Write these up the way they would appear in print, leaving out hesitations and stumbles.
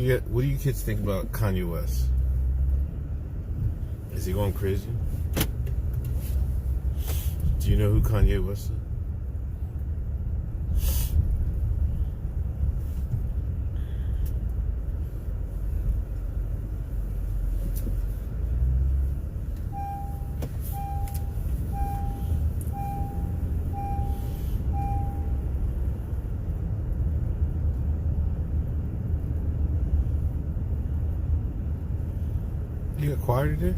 What do you kids think about Kanye West? Is he going crazy? Do you know who Kanye West is? You got choir today?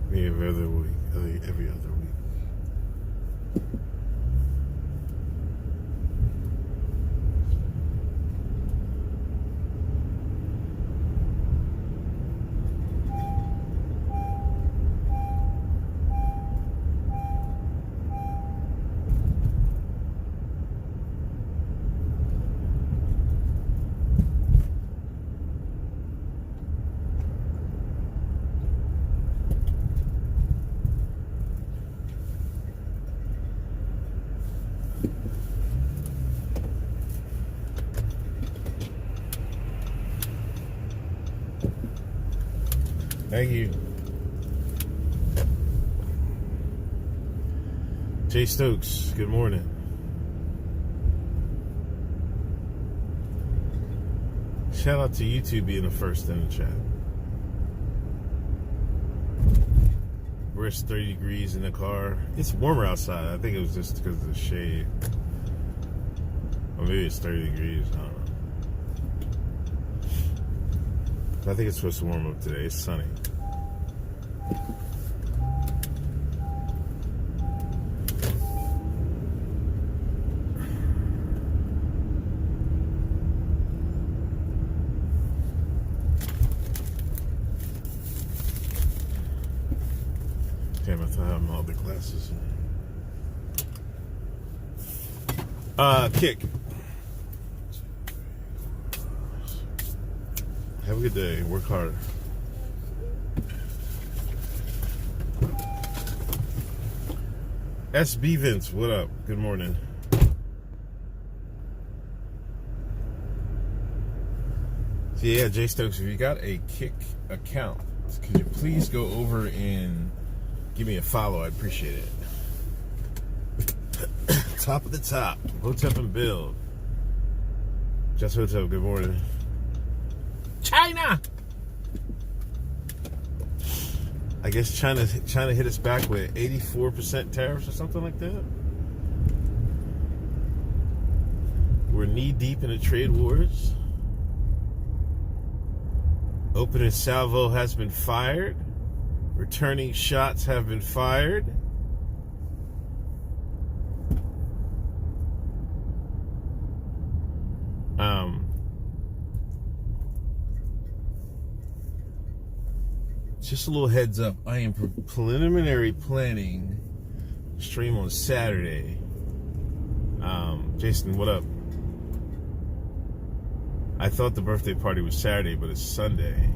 Maybe every other week. Every other week. Thank you. Jay Stokes, good morning. Shout out to you two being the first in the chat. It's 30 degrees in the car. It's warmer outside. I think it was just because of the shade. Or maybe it's 30 degrees. I don't know. I think it's supposed to warm up today. It's sunny. Damn, I thought I had all the glasses. Kick. Have a good day. Work hard. SB Vince, what up? Good morning. So yeah, Jay Stokes, if you got a Kick account, could you please go over and give me a follow? I'd appreciate it. Top of the top. Hotep and Bill. Just Hotep, good morning. China! I guess China hit us back with 84% tariffs or something like that. We're knee deep in the trade wars. Opening salvo has been fired. Returning shots have been fired. Just a little heads up, I am preliminary planning stream on Saturday. Jason, what up? I thought the birthday party was Saturday, but it's Sunday.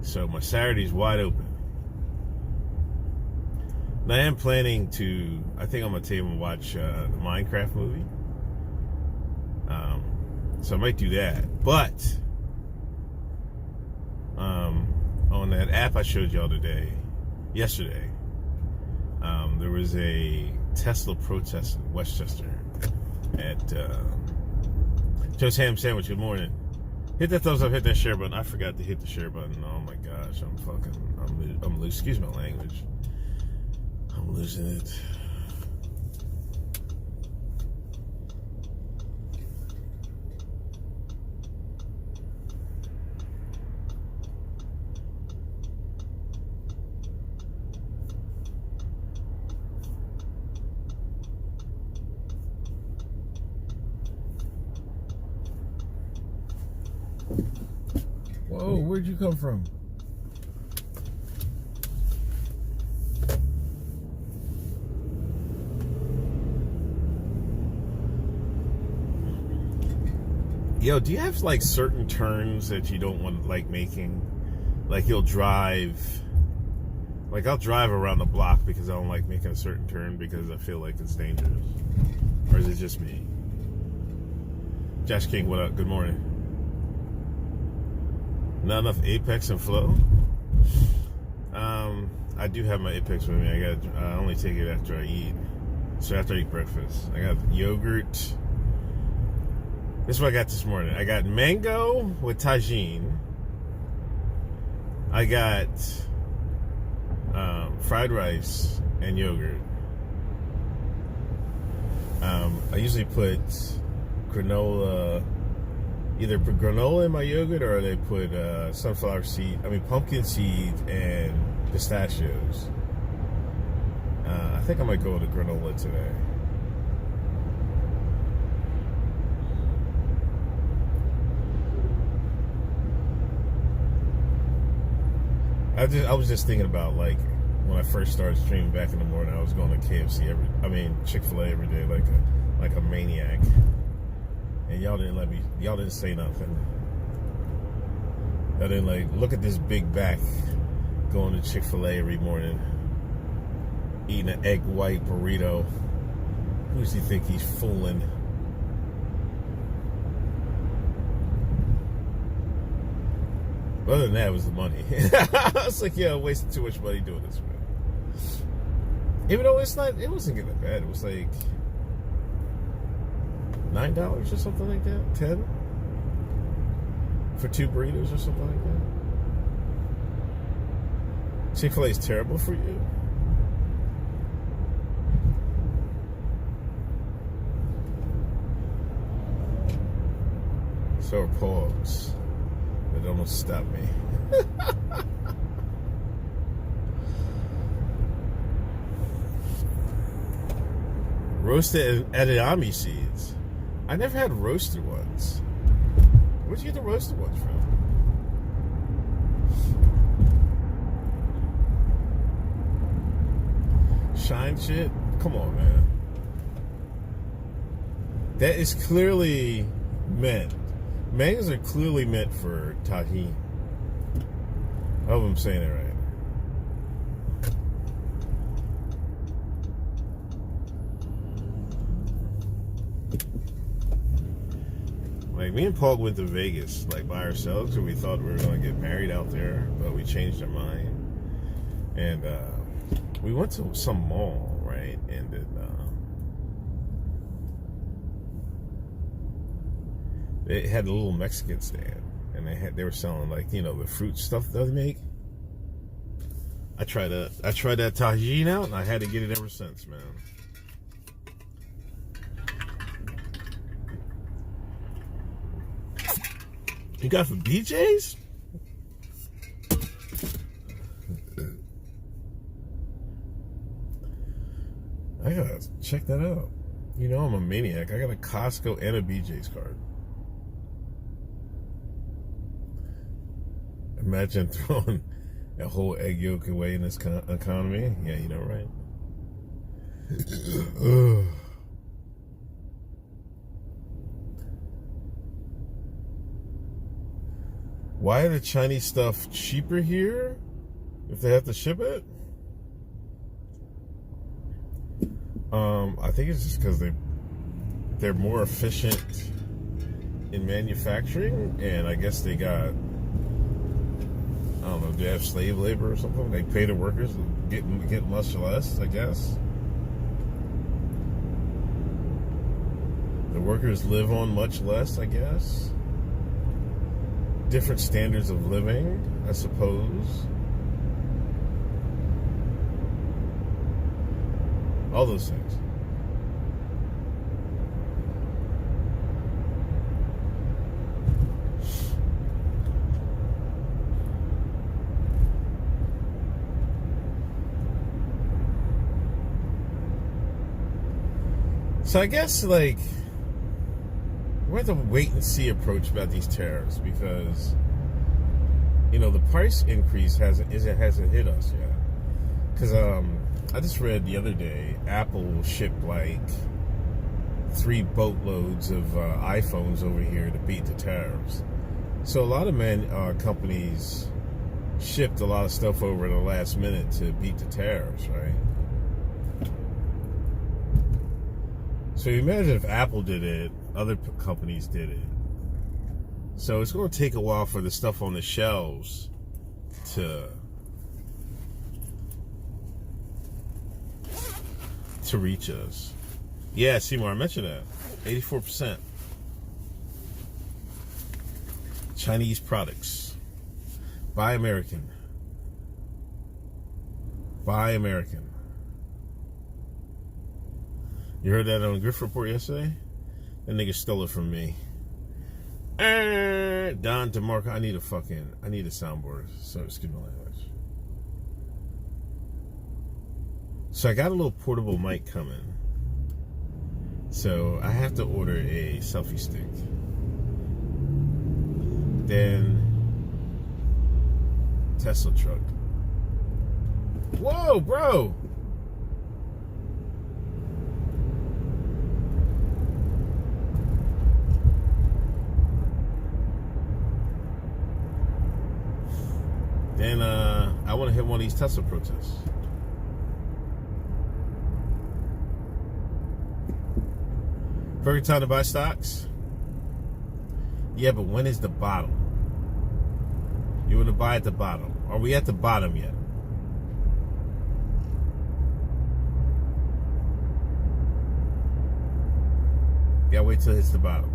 So my Saturday's wide open. And I am planning to, I think I'm going to take him and watch the Minecraft movie. So I might do that. But on that app I showed y'all yesterday, there was a Tesla protest in Westchester at Joe's Ham Sandwich. Good morning. Hit that thumbs up, hit that share button. I forgot to hit the share button. Oh my gosh, I'm losing, excuse my language. I'm losing it. Whoa, where'd you come from? Yo, do you have like certain turns that you don't want to like making? Like you'll drive, like I'll drive around the block because I don't like making a certain turn because I feel like it's dangerous. Or is it just me? Josh King, what up? Good morning. Not enough Apex and Flow. I do have my Apex with me. I only take it after I eat. So after I eat breakfast, I got yogurt. This is what I got this morning. I got mango with tagine. I got fried rice and yogurt. I usually put granola, either put granola in my yogurt or they put pumpkin seed and pistachios. I think I might go with a granola today. I was just thinking about, like, when I first started streaming back in the morning, I was going to Chick-fil-A every day like a maniac. And y'all didn't say nothing. Y'all didn't look at this big back going to Chick-fil-A every morning, eating an egg white burrito. Who does he think he's fooling? But other than that, it was the money. I was like, yeah, I'm wasting too much money doing this, man. Even though it wasn't getting that bad. It was like $9 or something like that. $10 for 2 burritos or something like that. Chick-fil-A is terrible for you. So are pogs. It almost stopped me. Roasted edamame seeds. I never had roasted ones. Where'd you get the roasted ones from? Shine shit? Come on, man. That is clearly meant. Mangoes are clearly meant for tahini. I hope I'm saying it right. Like, me and Paul went to Vegas, by ourselves, and we thought we were going to get married out there, but we changed our mind. And we went to some mall, right? And then they had a little Mexican stand, and they were selling the fruit stuff that they make. I tried that tagine out, and I had to get it ever since, man. You got it from BJ's? I gotta check that out. You know I'm a maniac. I got a Costco and a BJ's card. Imagine throwing a whole egg yolk away in this economy. Yeah, you know, right? Why are the Chinese stuff cheaper here if they have to ship it? I think it's just because they're more efficient in manufacturing, and I guess they got, I don't know, do they have slave labor or something? They pay the workers to get much less, I guess. The workers live on much less, I guess. Different standards of living, I suppose. All those things. So I guess, we have to wait and see approach about these tariffs, because, the price increase hasn't hit us yet. Because I just read the other day, Apple shipped 3 boatloads of iPhones over here to beat the tariffs. So a lot of companies shipped a lot of stuff over at the last minute to beat the tariffs, right? So you imagine if Apple did it Other companies did it. So it's going to take a while for the stuff on the shelves to reach us. Yeah, Seymour, I mentioned that. 84%. Chinese products. Buy American. Buy American. You heard that on the Griff Report yesterday? That nigga stole it from me. Don DeMarco, I need a soundboard. So excuse my language. So I got a little portable mic coming. So I have to order a selfie stick. Then Tesla truck. Whoa, bro! Then I want to hit one of these Tesla protests. Perfect time to buy stocks? Yeah, but when is the bottom? You want to buy at the bottom. Are we at the bottom yet? Yeah, wait till it hits the bottom.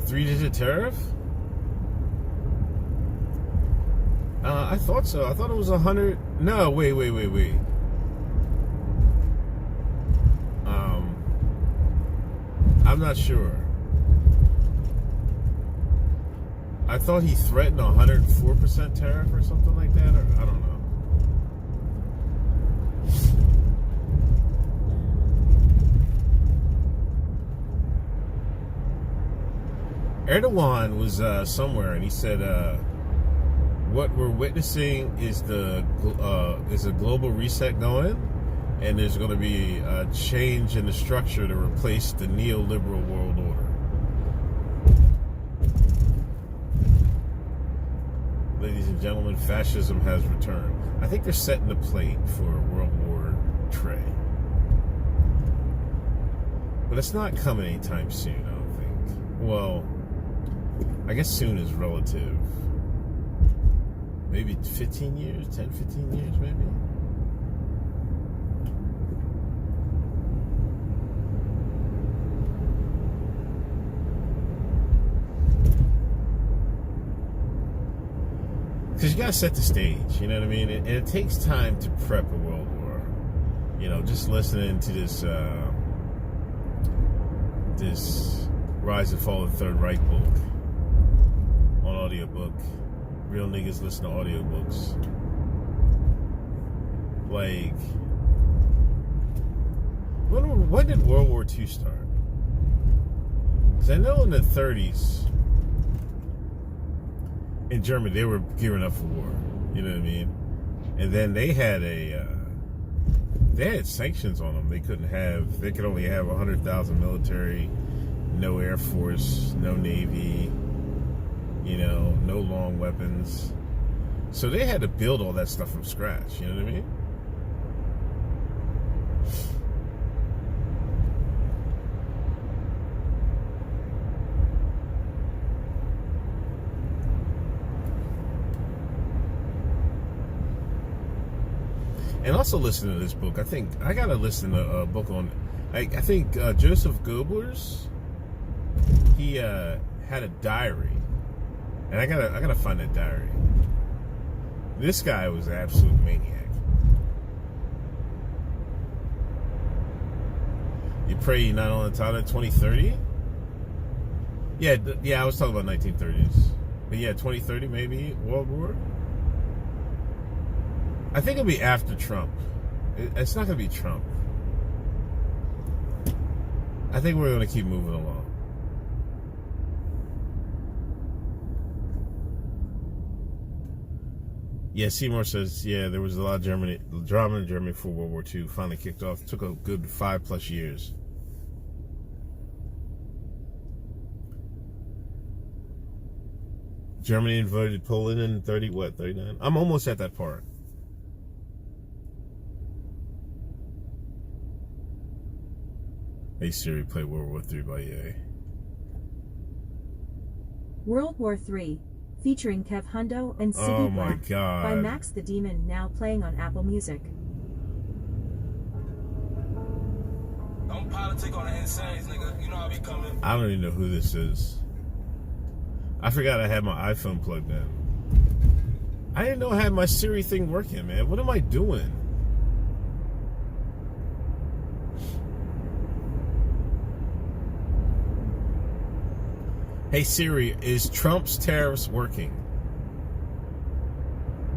Three-digit tariff? I thought so. I thought it was 100. No, wait. I'm not sure. I thought he threatened 104% tariff or something like that, or I don't know. Erdogan was somewhere, and he said, "What we're witnessing is a global reset going, and there's going to be a change in the structure to replace the neoliberal world order." Ladies and gentlemen, fascism has returned. I think they're setting the plate for World War III, but it's not coming anytime soon. I don't think. Well, I guess soon is relative. Maybe 15 years, 10, 15 years, maybe. Because you gotta set the stage, you know what I mean? And it takes time to prep a world war. You know, just listening to this Rise and Fall of the Third Reich book on audiobook. Real niggas listen to audiobooks. Like, when did World War II start? Because I know in the 30s, in Germany, they were gearing up for war. You know what I mean? And then they had sanctions on them. They could only have 100,000 military, no air force, no navy, you know, no long weapons. So they had to build all that stuff from scratch. You know what I mean? And also listen to this book. I think I gotta listen to a book on. I think Joseph Goebbels. He had a diary, and I gotta find that diary. This guy was an absolute maniac. You pray you're not on the top of 2030. Yeah. I was talking about 1930s, but yeah, 2030 maybe World War. I think it'll be after Trump. It's not going to be Trump. I think we're going to keep moving along. Yeah, Seymour says, yeah, there was a lot of drama in Germany before World War II finally kicked off. It took a good 5+ years. Germany invaded Poland in 39? I'm almost at that part. Hey Siri, play World War III by Ye. World War III, featuring Kev Hundo and Siggy Oh my Black, God. by Max the Demon, now playing on Apple Music. Don't politic on the insanes, nigga. You know I be coming. I don't even know who this is. I forgot I had my iPhone plugged in. I didn't know I had my Siri thing working, man. What am I doing? Hey Siri, is Trump's tariffs working?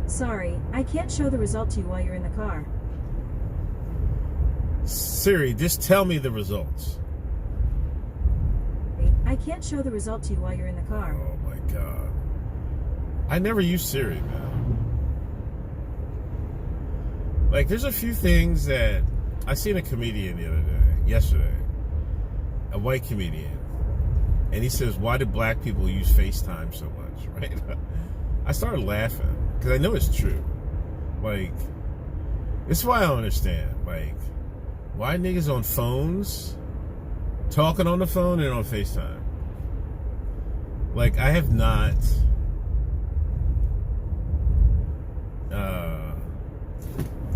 Sorry, I can't show the result to you while you're in the car. Siri, just tell me the results. I can't show the result to you while you're in the car. Oh my God. I never use Siri, man. Like, there's a few things that I seen a comedian yesterday, a white comedian, and he says, why do black people use FaceTime so much, right? I started laughing because I know it's true. Like, this is why I don't understand. Like, why niggas on phones, talking on the phone and on FaceTime? Like, I have not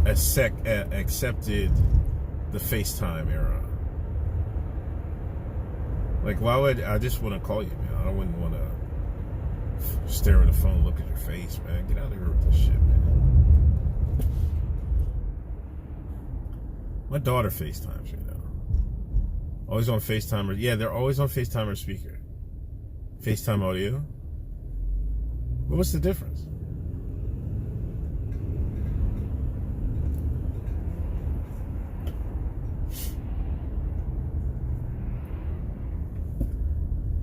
accepted the FaceTime era. Like, why would I just want to call you, man? I wouldn't want to stare at the phone, look at your face, man. Get out of here with this shit, man. My daughter FaceTimes, you know. Always on FaceTime. Yeah, they're always on FaceTime or speaker. FaceTime audio. But what's the difference?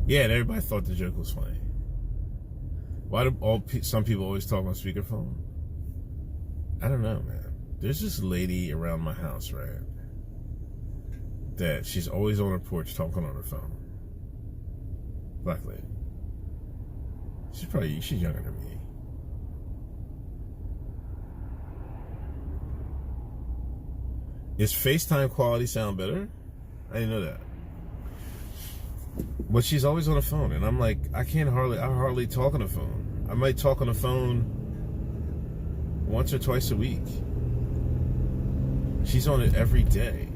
Yeah, and everybody thought the joke was funny. Why do some people always talk on speakerphone? I don't know, man. There's this lady around my house, right? That she's always on her porch talking on her phone. Black lady. She's younger than me. Is FaceTime quality sound better? I didn't know that. But she's always on the phone, and I'm like, I hardly talk on the phone. I might talk on the phone once or twice a week. She's on it every day.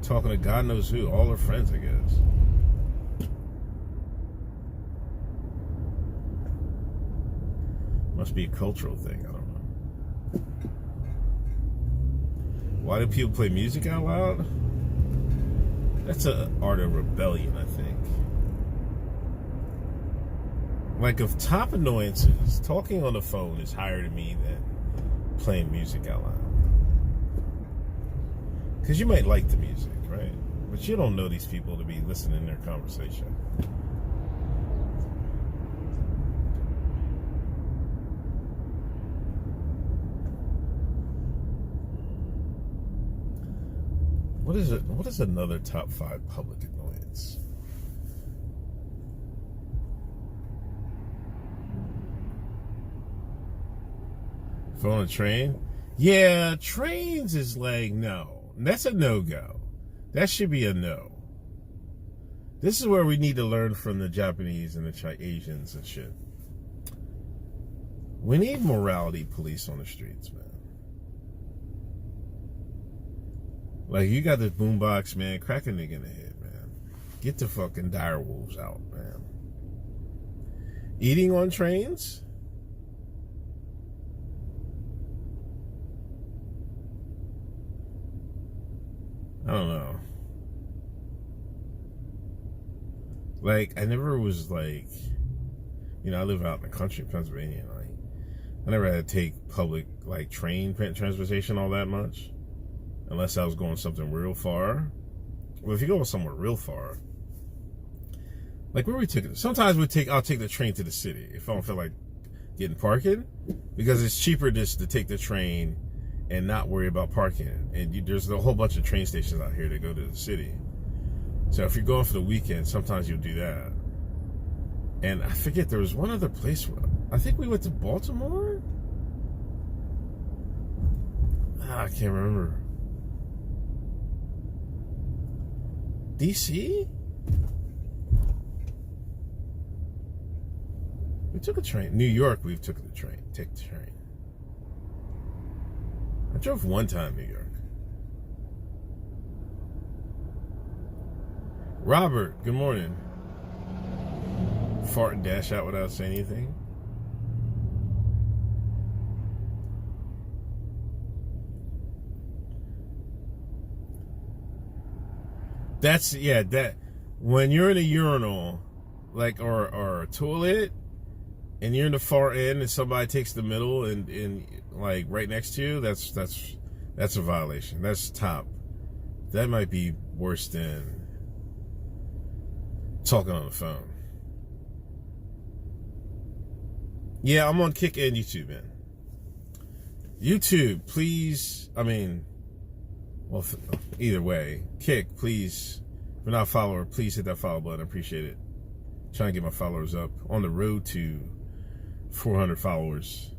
Talking to God knows who, all her friends, I guess. Must be a cultural thing, I don't know. Why do people play music out loud? That's an art of rebellion, I think. Like, of top annoyances, talking on the phone is higher to me than playing music out loud. Because you might like the music, right? But you don't know these people to be listening to their conversation. What is it? What is another top 5 public annoyance? If on a train? Yeah, trains is like, no. That's a no-go. That should be a no. This is where we need to learn from the Japanese and the Asians and shit. We need morality police on the streets, man. Like, you got this boombox, man. Crack a nigga in the head, man. Get the fucking dire wolves out, man. Eating on trains? I don't know. Like, I never was like, you know, I live out in the country in Pennsylvania. Like, I never had to take public, like, train transportation all that much. Unless I was going something real far. Well, if you go somewhere real far, like where we took it, sometimes I'll take the train to the city if I don't feel like getting parking, because it's cheaper just to take the train and not worry about parking. And there's a whole bunch of train stations out here that go to the city. So if you're going for the weekend, sometimes you'll do that. And I forget, there was one other place. I think we went to Baltimore. I can't remember. DC? We took a train. New York, we took the train. Take the train. I drove one time New York. Robert, good morning. Fart and dash out without saying anything. That's, yeah, that, when you're in a urinal, like, or a toilet, and you're in the far end and somebody takes the middle and like right next to you, that's a violation. That's top. That might be worse than talking on the phone. Yeah, I'm on Kick and YouTube, man. YouTube, please, I mean, well, either way, Kick, please, if you're not a follower, please hit that follow button. I appreciate it. Trying to get my followers up. On the road to 400 followers.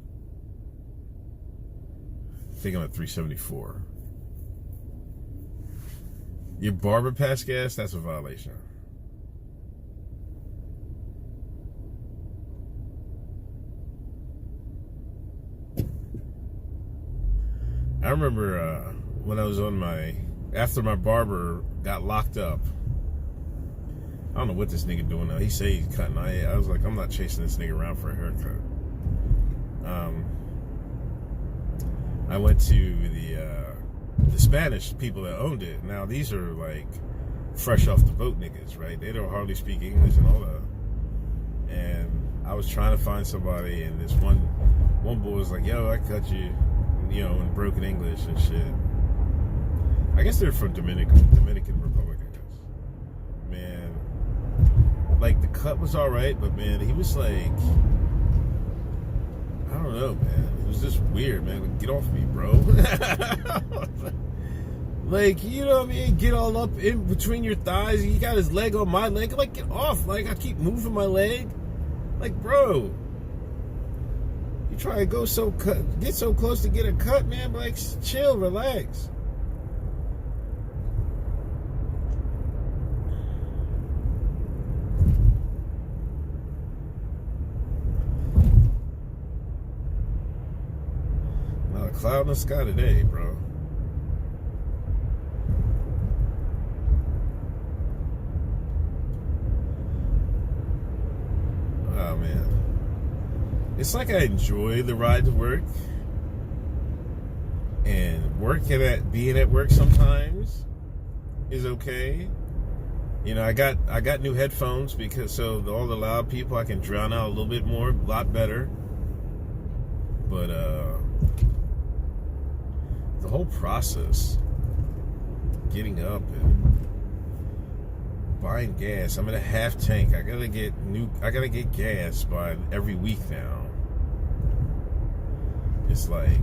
I think I'm at 374. Your barber pass gas, that's a violation. I remember when I was on after my barber got locked up. I don't know what this nigga doing now. He said he's cutting. I was like, I'm not chasing this nigga around for a haircut. I went to the Spanish people that owned it. Now these are like fresh off the boat niggas, right? They don't hardly speak English and all that. And I was trying to find somebody, and this one boy was like, "Yo, I cut you," in broken English and shit. I guess they're from Dominican Republic, I guess. Man, like the cut was all right, but man, he was like, I don't know, man. It was just weird, man. Like, get off me, bro. Like, you know what I mean? Get all up in between your thighs. He got his leg on my leg. I'm like, get off. Like, I keep moving my leg. Like, bro, you try to get so close to get a cut, man. But like, chill, relax. Not a cloud in the sky today, bro. Oh, man. It's like I enjoy the ride to work. And being at work sometimes is okay. You know, I got new headphones because all the loud people, I can drown out a little bit more, a lot better. But the whole process, getting up and buying gas. I'm at a half tank. I gotta get gas by every week now. It's like,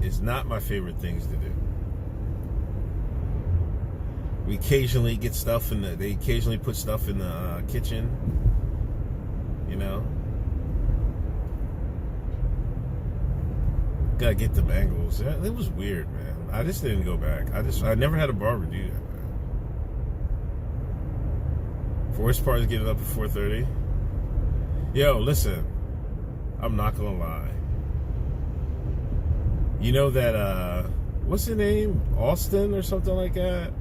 it's not my favorite things to do. We occasionally get stuff they occasionally put stuff in the kitchen, you know. Gotta get the angles. It was weird, man. I just didn't go back. I never had a barber do that, man. Worst part is getting up at 4:30. Yo, listen, I'm not gonna lie. You know that what's his name? Austin or something like that?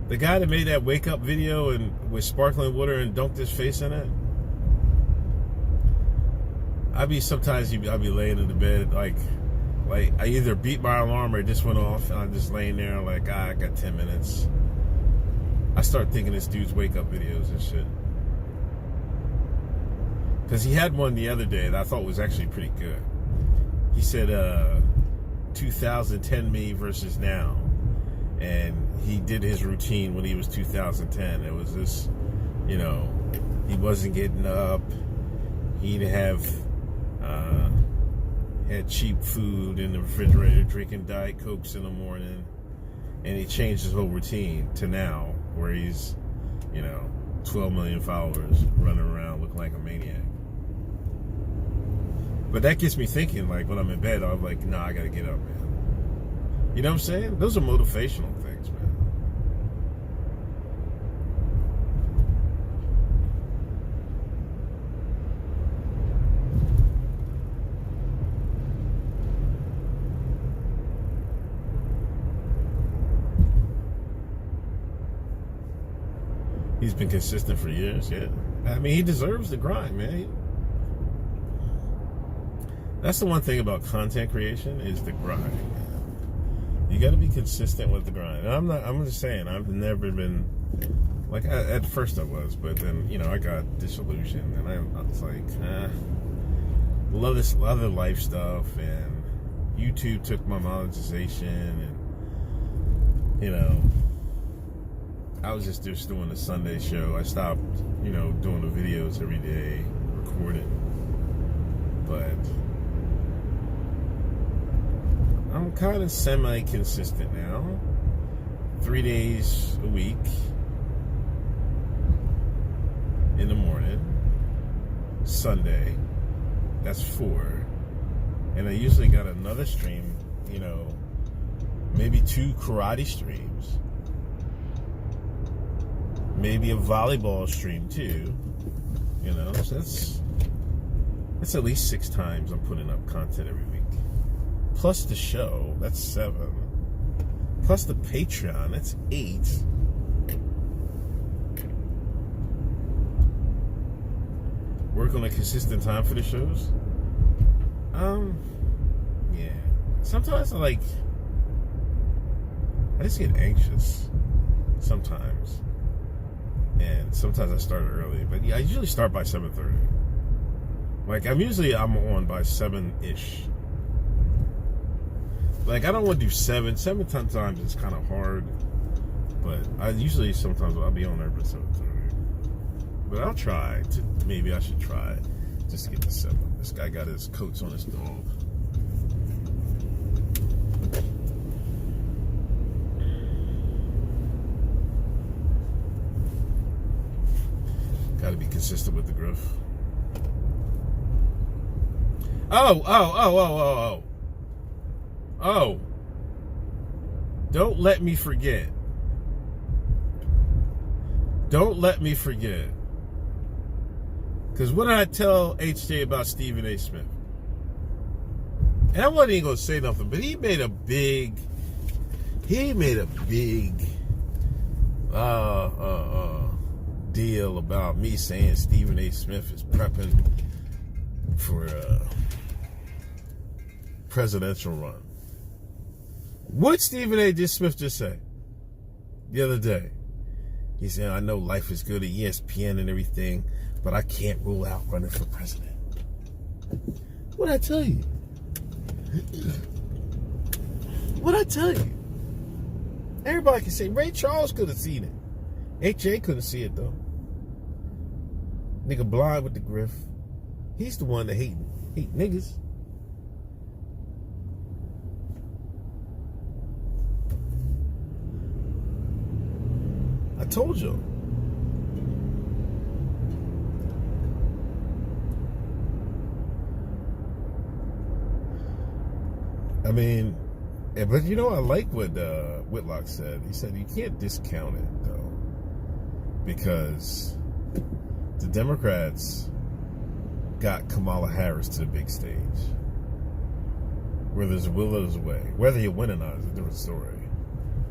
The guy that made that wake up video with sparkling water and dunked his face in it. Sometimes I'll be laying in the bed like I either beat my alarm or it just went off, and I'm just laying there like, I got 10 minutes. I start thinking this dude's wake up videos and shit. Because he had one the other day that I thought was actually pretty good. He said 2010 me versus now. And he did his routine when he was 2010. It was this, he wasn't getting up. He'd have had cheap food in the refrigerator, drinking Diet Cokes in the morning. And he changed his whole routine to now, where he's, 12 million followers, running around looking like a maniac. But that gets me thinking, like, when I'm in bed, I'm like, nah, I gotta get up, man. You know what I'm saying? Those are motivational things, man. He's been consistent for years, yeah. I mean, he deserves the grind, man. That's the one thing about content creation is the grind. You got to be consistent with the grind. And I'm just saying, I've never been, like, at first I was, but then, you know, I got disillusioned, and I was like, love this other life stuff, and YouTube took my monetization, and, you know, I was just doing a Sunday show. I stopped, you know, doing the videos every day, recording, but I'm kind of semi-consistent now. 3 days a week in the morning. Sunday, that's 4. And I usually got another stream, you know, maybe 2 karate streams. Maybe a volleyball stream too. You know, so that's at least 6 times I'm putting up content every week. Plus the show, that's 7. Plus the Patreon, that's 8. Work on a consistent time for the shows. Yeah. Sometimes I just get anxious. Sometimes. And sometimes I start early. But yeah, I usually start by 7:30. Like, I'm on by 7-ish. Like, I don't want to do 7. 7 times it's kind of hard. But sometimes I'll be on there by 7:30. But I'll try to, maybe I should try just to get to 7. This guy got his coats on his dog. Got to be consistent with the growth. Oh. Don't let me forget. Because what did I tell HJ about Stephen A. Smith? And I wasn't even going to say nothing, but he made a big deal about me saying Stephen A. Smith is prepping for a presidential run. What Stephen A. Smith just say the other day? He said, I know life is good at ESPN and everything, but I can't rule out running for president. What'd I tell you? What'd I tell you? Everybody can say, Ray Charles could have seen it. HJ couldn't see it, though. Nigga blind with the griff. He's the one that hate niggas. I told you. I mean, but you know, I like what Whitlock said. He said you can't discount it, though, because the Democrats got Kamala Harris to the big stage. Where there's a will, there's a way. Whether he win or not is a different story.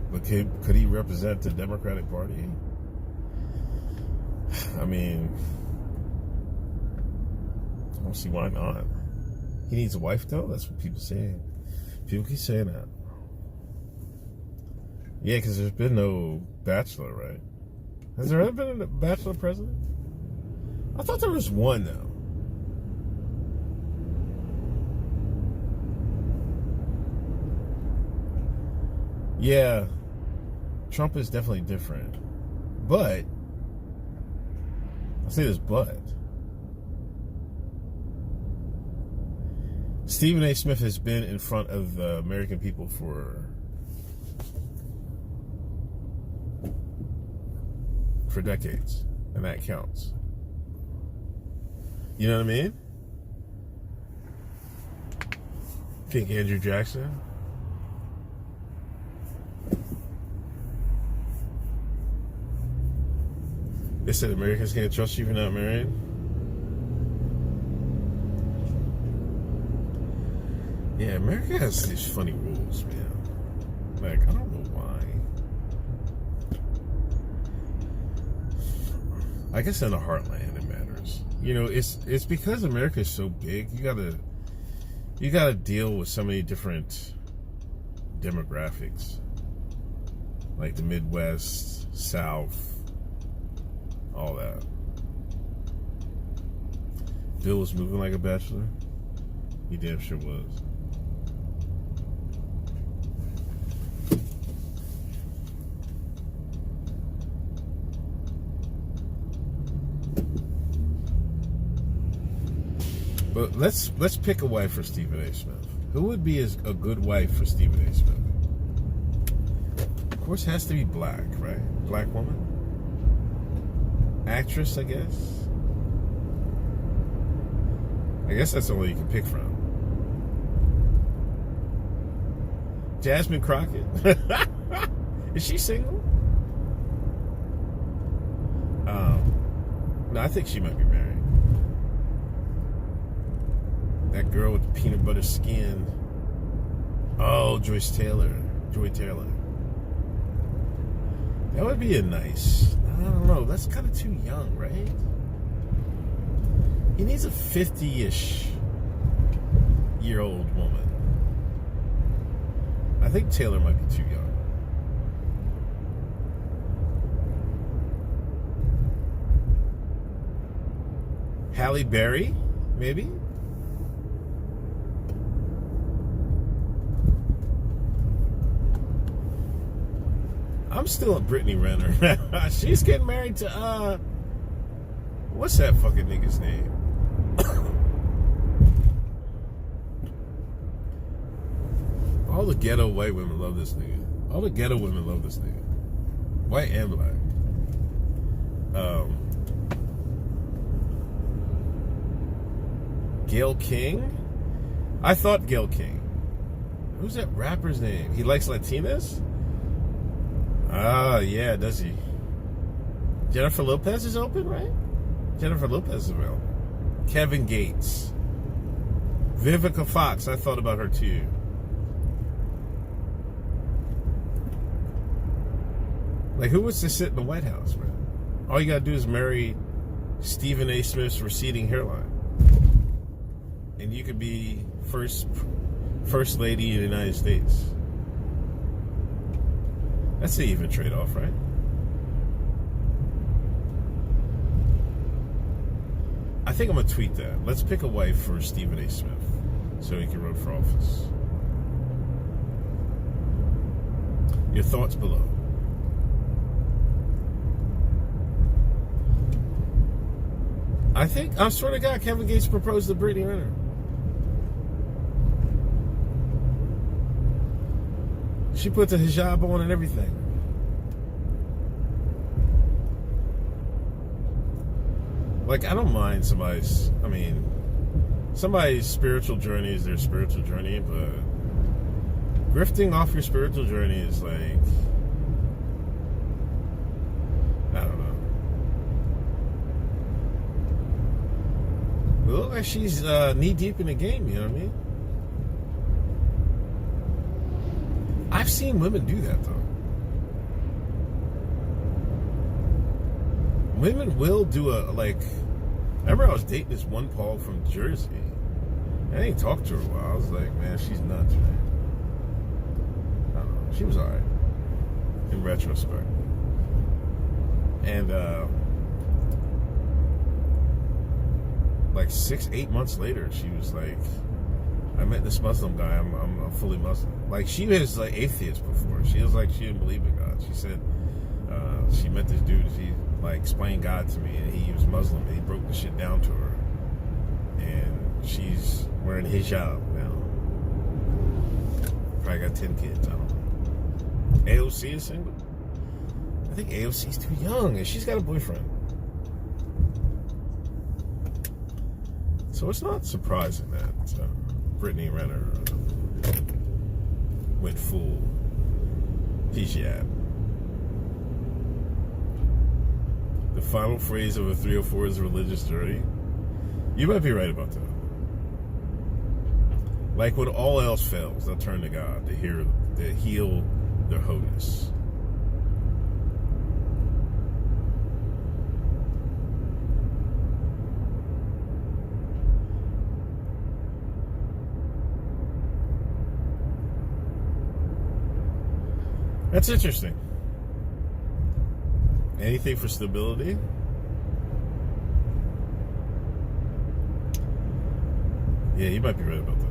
But could he represent the Democratic Party? I mean, I don't see why not. He needs a wife, though? That's what people are saying. People keep saying that. Yeah, because there's been no bachelor, right? Has there ever been a bachelor president? I thought there was one, though. Yeah, Trump is definitely different. But, I'll say this but. Stephen A. Smith has been in front of the American people for decades, and that counts. You know what I mean? Think Andrew Jackson? They said Americans can't trust you if you're not married. Yeah, America has these funny rules, man. Like, I don't know why. I guess in the heartland it matters. You know, it's because America is so big. You gotta deal with so many different demographics, like the Midwest, South, all that. Bill was moving like a bachelor. He damn sure was. But let's pick a wife for Stephen A. Smith. Who would be a good wife for Stephen A. Smith? Of course, it has to be black, right? Black woman, actress, I guess. I guess that's all you can pick from. Jasmine Crockett. Is she single? No, I think she might be married. That girl with the peanut butter skin. Oh, Joy Taylor. That would be a nice. I don't know. That's kind of too young, right? He needs a 50-ish year old woman. I think Taylor might be too young. Halle Berry, maybe? I'm still a Brittany Renner. She's getting married to, what's that fucking nigga's name? All the ghetto white women love this nigga. All the ghetto women love this nigga. White and black. Gayle King? I thought Gayle King. Who's that rapper's name? He likes Latinas? Ah, yeah, does he? Jennifer Lopez is open, right? Jennifer Lopez is available. Kevin Gates. Vivica Fox, I thought about her too. Like, who wants to sit in the White House, man? All you gotta do is marry Stephen A. Smith's receding hairline. And you could be first lady of the United States. That's an even trade-off, right? I think I'm going to tweet that. Let's pick a wife for Stephen A. Smith so he can run for office. Your thoughts below. I swear to God, Kevin Gates proposed to Brittany Renner. She put the hijab on and everything. Like, I don't mind somebody's spiritual journey is their spiritual journey, but grifting off your spiritual journey is like, I don't know. It looks like she's knee deep in the game, you know what I mean? I've seen women do that, though. Women will do I remember I was dating this one Paul from Jersey. I didn't talk to her a while. I was like, man, she's nuts, man. I don't know. She was alright. In retrospect. And, 6-8 months later, she was like, I met this Muslim guy. I'm fully Muslim. Like, she was atheist before. She was like, she didn't believe in God. She said she met this dude. He explained God to me, and he was Muslim. And he broke the shit down to her, and she's wearing hijab now. Probably got 10 kids. I don't know. AOC is single. I think AOC's too young, and she's got a boyfriend. So it's not surprising that Brittany Renner went full hijab. The final phrase of a 304 is a religious journey. You might be right about that. Like when all else fails, they'll turn to God to heal their wholeness. That's interesting. Anything for stability? Yeah, you might be right about that.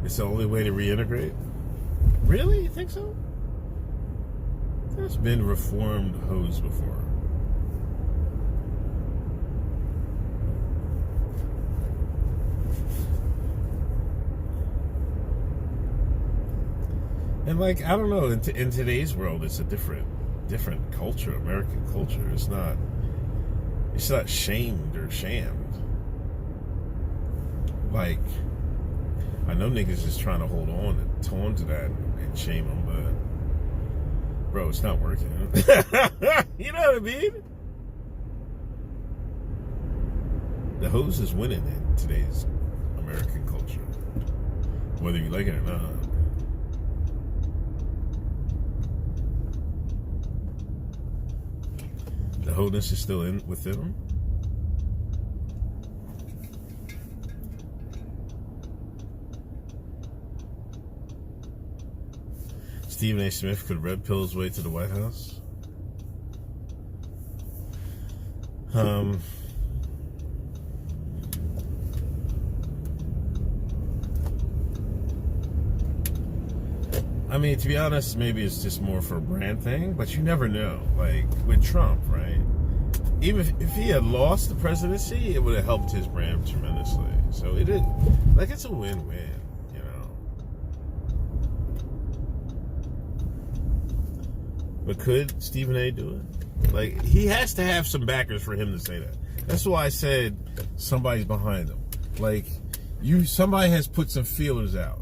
It's the only way to reintegrate? Really? You think so? There's been reformed hoes before. And like, I don't know, in today's world, it's a different culture, American culture. It's not shamed or shammed. Like, I know niggas is trying to hold on to that and shame them, but bro, it's not working. You know what I mean? The hose is winning in today's American culture, whether you like it or not. The wholeness is still within them. Stephen A. Smith could red pill his way to the White House. I mean, to be honest, maybe it's just more for a brand thing, but you never know. Like with Trump, right? Even if he had lost the presidency, it would have helped his brand tremendously. So it is like it's a win-win, you know. But could Stephen A. do it? Like, he has to have some backers for him to say that. That's why I said somebody's behind him. Like, somebody has put some feelers out.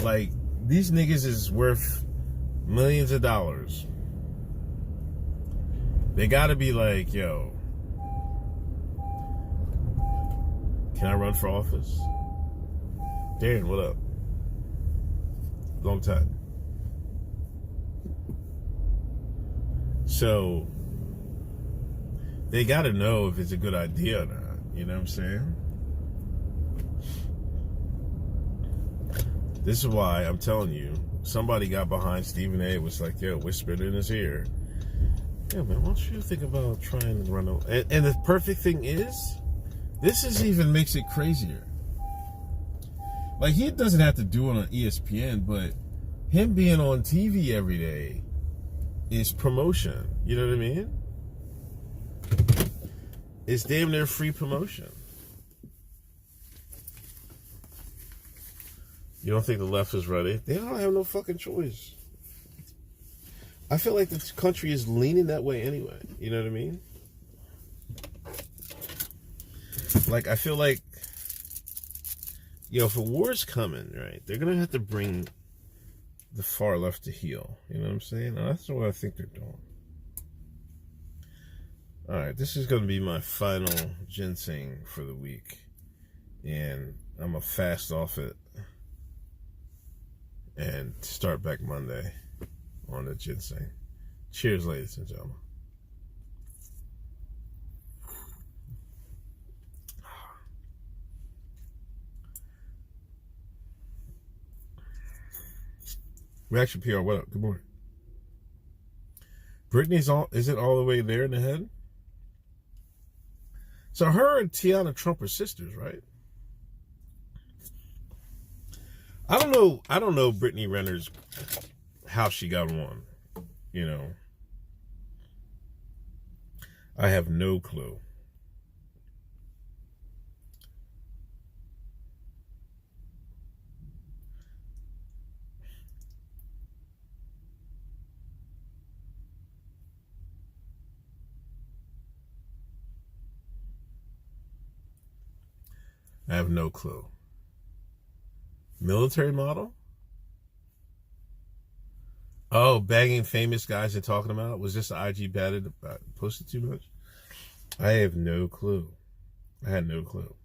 Like, these niggas is worth millions of dollars. They gotta be like, yo, can I run for office? Darren, what up? Long time. So, they gotta know if it's a good idea or not. You know what I'm saying? This is why I'm telling you, somebody got behind Stephen A. was like, yo, whispered in his ear. Yeah, man, why don't you think about trying to run over? And the perfect thing is, even makes it crazier. Like, he doesn't have to do it on ESPN, but him being on TV every day is promotion. You know what I mean? It's damn near free promotion. You don't think the left is ready? They don't have no fucking choice. I feel like this country is leaning that way anyway. You know what I mean? Like, I feel like, if a war's coming, right, they're going to have to bring the far left to heel. You know what I'm saying? And that's what I think they're doing. All right, this is going to be my final ginseng for the week. And I'm going to fast off it and start back Monday on the ginseng. Cheers, ladies and gentlemen. Reaction PR, what up? Good morning. Is it all the way there in the head? So her and Tiana Trump are sisters, right? I don't know Brittany Renner's how she got on. You know, I have no clue. I have no clue. Military model? Oh, bagging famous guys and talking about? Was this IG batted posted too much? I have no clue. I had no clue.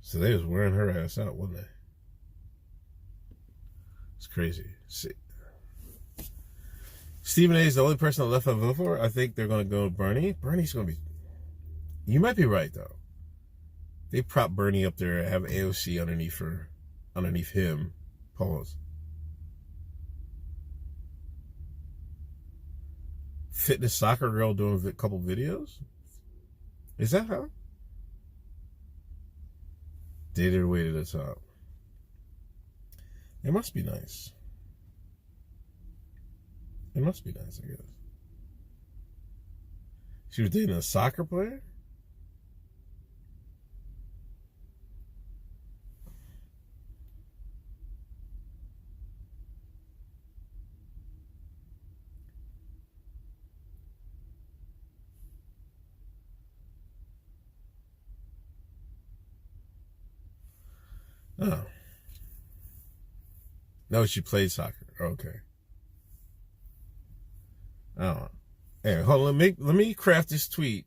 So they was wearing her ass out, wasn't they? It's crazy. See, Stephen A. is the only person left I vote for. I think they're going to go with Bernie. Bernie's going to be... You might be right, though. They prop Bernie up there, have AOC underneath him. Pause. Fitness soccer girl doing a couple videos? Is that how? Dated her way to the top. It must be nice. It must be nice, I guess. She was dating a soccer player? Oh. No, she played soccer. Okay. Oh. Hey, hold on. Let me craft this tweet.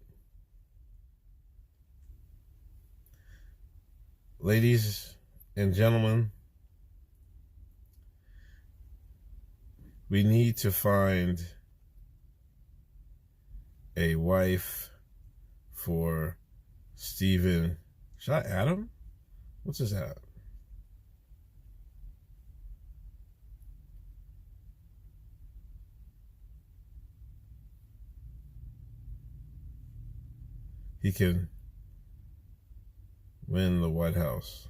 Ladies and gentlemen, we need to find a wife for Stephen. Should I add him? What's his ad? He can win the White House.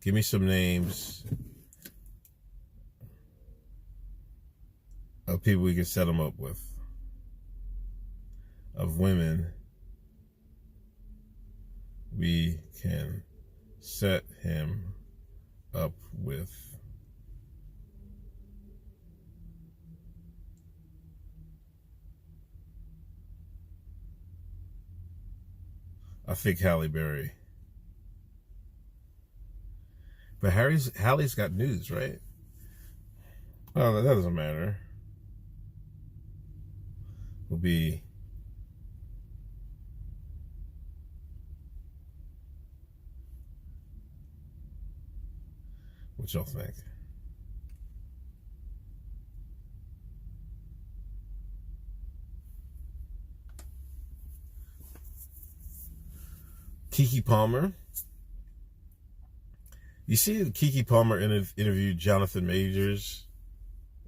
Give me some names of people we can set him up with, of women we can set him up with. I think Halle Berry. But Halle's got news, right? Oh, that doesn't matter. Will be what y'all think? Keke Palmer. You see Keke Palmer interviewed Jonathan Majors.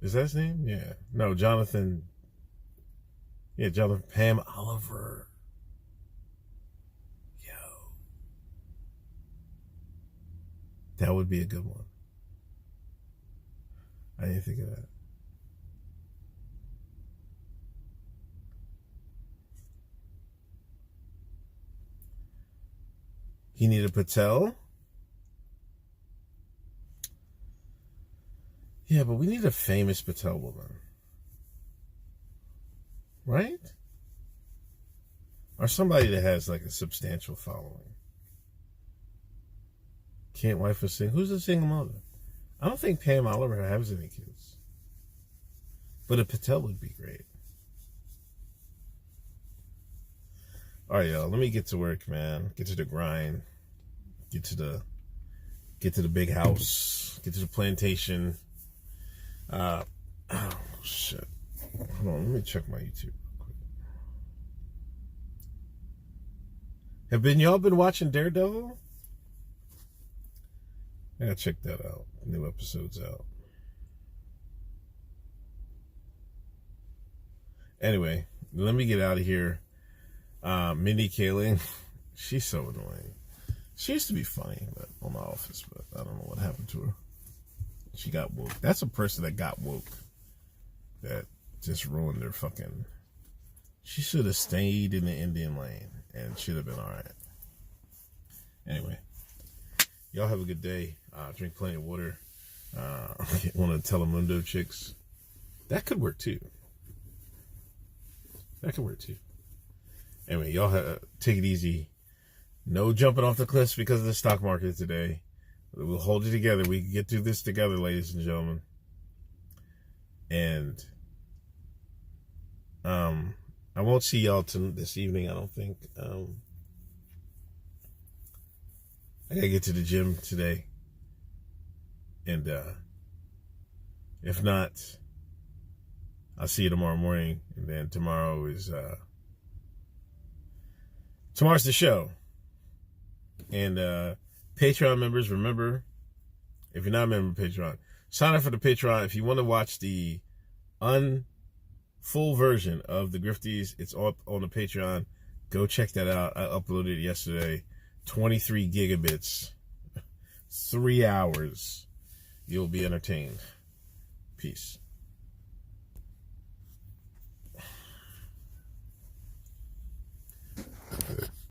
Is that his name? Yeah. No, Jonathan. Yeah, Jonathan. Pam Oliver. Yo. That would be a good one. I didn't think of that. He needed Patel. Yeah, but we need a famous Patel woman. Right? Or somebody that has like a substantial following. Can't wife a single. Who's a single mother? I don't think Pam Oliver has any kids. But a Patel would be great. All right, y'all. Let me get to work, man. Get to the grind. Get to the big house. Get to the plantation. Oh shit. Hold on, let me check my YouTube real quick. Y'all been watching Daredevil? I gotta check that out. New episode's out. Anyway, let me get out of here. Mindy Kaling, she's so annoying. She used to be funny on The Office, but I don't know what happened to her. She got woke. That's a person that got woke. That just ruined their fucking... She should have stayed in the Indian lane and should have been alright. Anyway, y'all have a good day. Drink plenty of water. One of the Telemundo chicks. That could work too. Anyway, y'all take it easy. No jumping off the cliffs because of the stock market today. We'll hold it together. We can get through this together, ladies and gentlemen. And I won't see y'all this evening, I don't think. I gotta get to the gym today. And if not, I'll see you tomorrow morning. And then tomorrow's the show. And Patreon members, remember, if you're not a member of Patreon, sign up for the Patreon. If you want to watch the full version of the Grifties, it's up on the Patreon. Go check that out. I uploaded it yesterday. 23 gigabits. 3 hours. You'll be entertained. Peace.